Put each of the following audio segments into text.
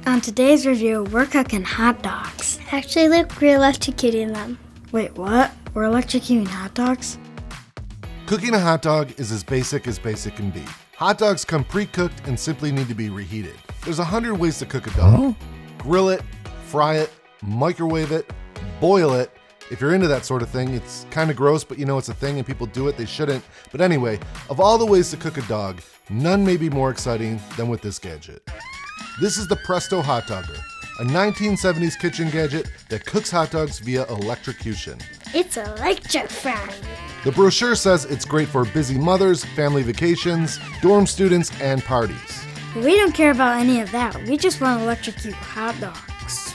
On today's review, we're cooking hot dogs. Actually, look, we're electrocuting them. Wait, what? We're electrocuting hot dogs? Cooking a hot dog is as basic can be. Hot dogs come pre-cooked and simply need to be reheated. There's 100 ways to cook a dog. Grill it, fry it, microwave it, boil it. If you're into that sort of thing, it's kind of gross, but you know it's a thing and people do it, they shouldn't. But anyway, of all the ways to cook a dog, none may be more exciting than with this gadget. This is the Presto Hot Dogger, a 1970s kitchen gadget that cooks hot dogs via electrocution. It's electrifying. The brochure says it's great for busy mothers, family vacations, dorm students, and parties. We don't care about any of that. We just want to electrocute hot dogs.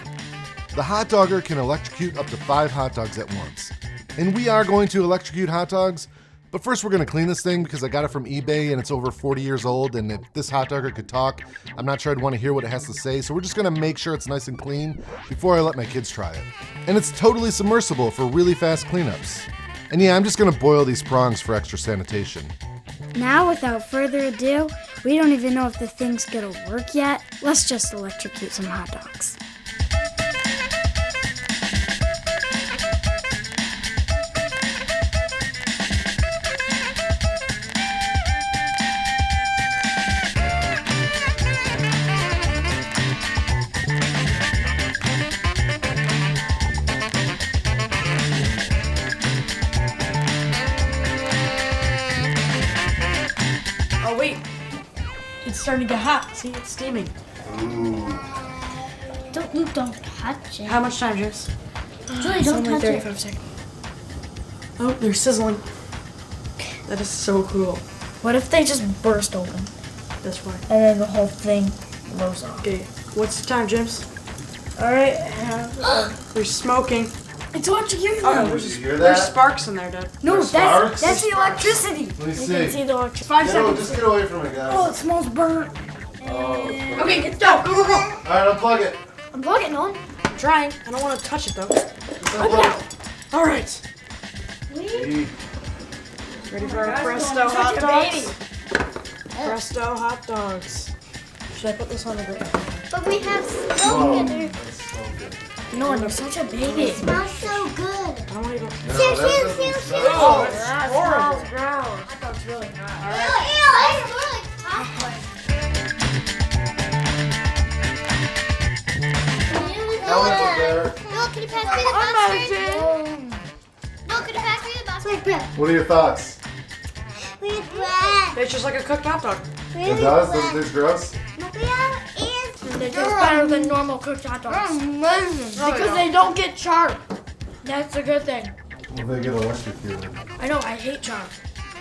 The Hot Dogger can electrocute up to 5 hot dogs at once. And we are going to electrocute hot dogs, but first we're going to clean this thing because I got it from eBay and it's over 40 years old, and if this hot dogger could talk, I'm not sure I'd want to hear what it has to say, so we're just going to make sure it's nice and clean before I let my kids try it. And it's totally submersible for really fast cleanups. And yeah, I'm just going to boil these prongs for extra sanitation. Now, without further ado, we don't even know if the thing's gonna work yet. Let's just electrocute some hot dogs. Oh wait, it's starting to get hot. See, it's steaming. Don't touch it. How much time, James? Julie, don't touch it. 35 seconds. Oh, they're sizzling. That is so cool. What if they just burst open That's fine. and then the whole thing blows off? Okay, what's the time, James? Alright, They're smoking. it's electrocuting Oh, them. there's sparks in there, Dad. No, There's sparks? that's the electricity. Let me You see. can see the electricity. 5 No, seconds. just get away from it, guys. Oh, it smells burnt. Okay, get down. Go, go, go. Alright, unplug it. Unplug it, Nolan. I'm trying. I don't want to touch it though. Unplug it. All right. Eat. Ready for our Presto Such hot a dogs? Presto hot dogs. Should I put this on the grill? But we have smoke in there. That's so good. Nolan, you're such a baby. It smells so good. I don't want to go. Here. Oh, that's horrible. gross. That sounds really hot. Ew, it's really hot. Now we put there. No, can you pass me the mustard? No, can you pass me the mustard? What are your thoughts? We have bread. It's just like a cooked hot dog. It does? Doesn't it taste gross? We have is. They taste better than normal cooked hot dogs. Oh, Because they don't get charred. That's a good thing. Well, they get electrocuted. I know, I hate char.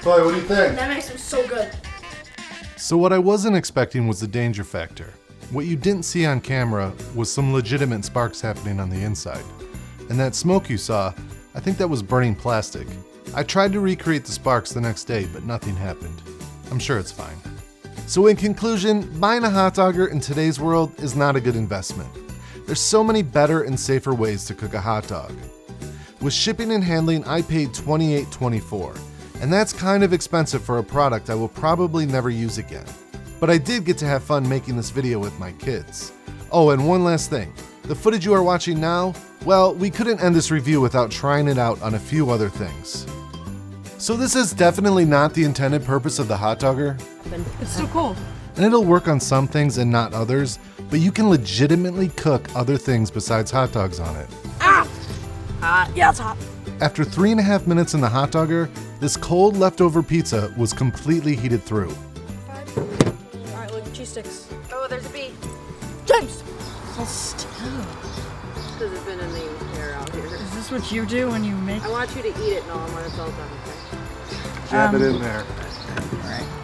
Chloe, what do you think? That makes them so good. So what I wasn't expecting was the danger factor. What you didn't see on camera was some legitimate sparks happening on the inside. And that smoke you saw, I think that was burning plastic. I tried to recreate the sparks the next day, but nothing happened. I'm sure it's fine. So in conclusion, buying a hot dogger in today's world is not a good investment. There's so many better and safer ways to cook a hot dog. With shipping and handling, I paid $28.24, and that's kind of expensive for a product I will probably never use again. But I did get to have fun making this video with my kids. Oh, and one last thing. The footage you are watching now, well, we couldn't end this review without trying it out on a few other things. So this is definitely not the intended purpose of the hot dogger, It's so cool. and it'll work on some things and not others, but you can legitimately cook other things besides hot dogs on it. Yeah, it's hot. After 3.5 minutes in the hot dogger, this cold leftover pizza was completely heated through. All right, look, cheese sticks. Oh, there's a bee. James. Because it's been in the air out here. Is this what you do when you make? I want you to eat it, Nolan, when it's all done, okay? Jab it in there.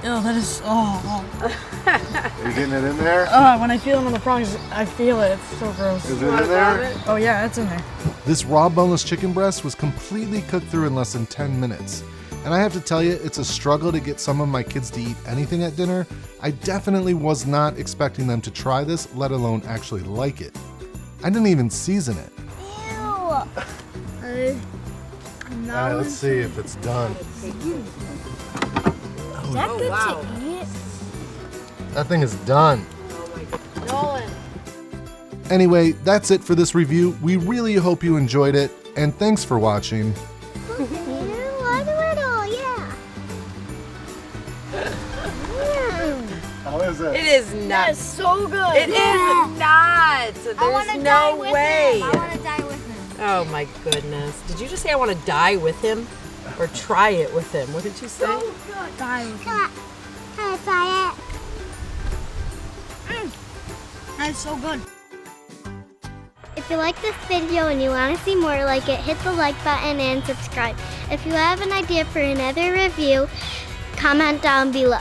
Oh, that is. Are you getting it in there? When I feel them on the prongs, I feel it. It's so gross. Is it in there? Oh yeah, it's in there. This raw boneless chicken breast was completely cooked through in less than 10 minutes. And I have to tell you, it's a struggle to get some of my kids to eat anything at dinner. I definitely was not expecting them to try this, let alone actually like it. I didn't even season it. Alright, let's see if it's done. Is that good wow. to eat? That thing is done. Oh my God. Nolan. Anyway, that's it for this review. We really hope you enjoyed it, and thanks for watching. How is it? It is not. That is so good. It is not. There's no way. I want to die with him. Oh my goodness. Did you just say I want to die with him? Or try it with him? What did you say? Die with him. Can I try it? That's so good. If you like this video and you want to see more like it, hit the like button and subscribe. If you have an idea for another review, comment down below.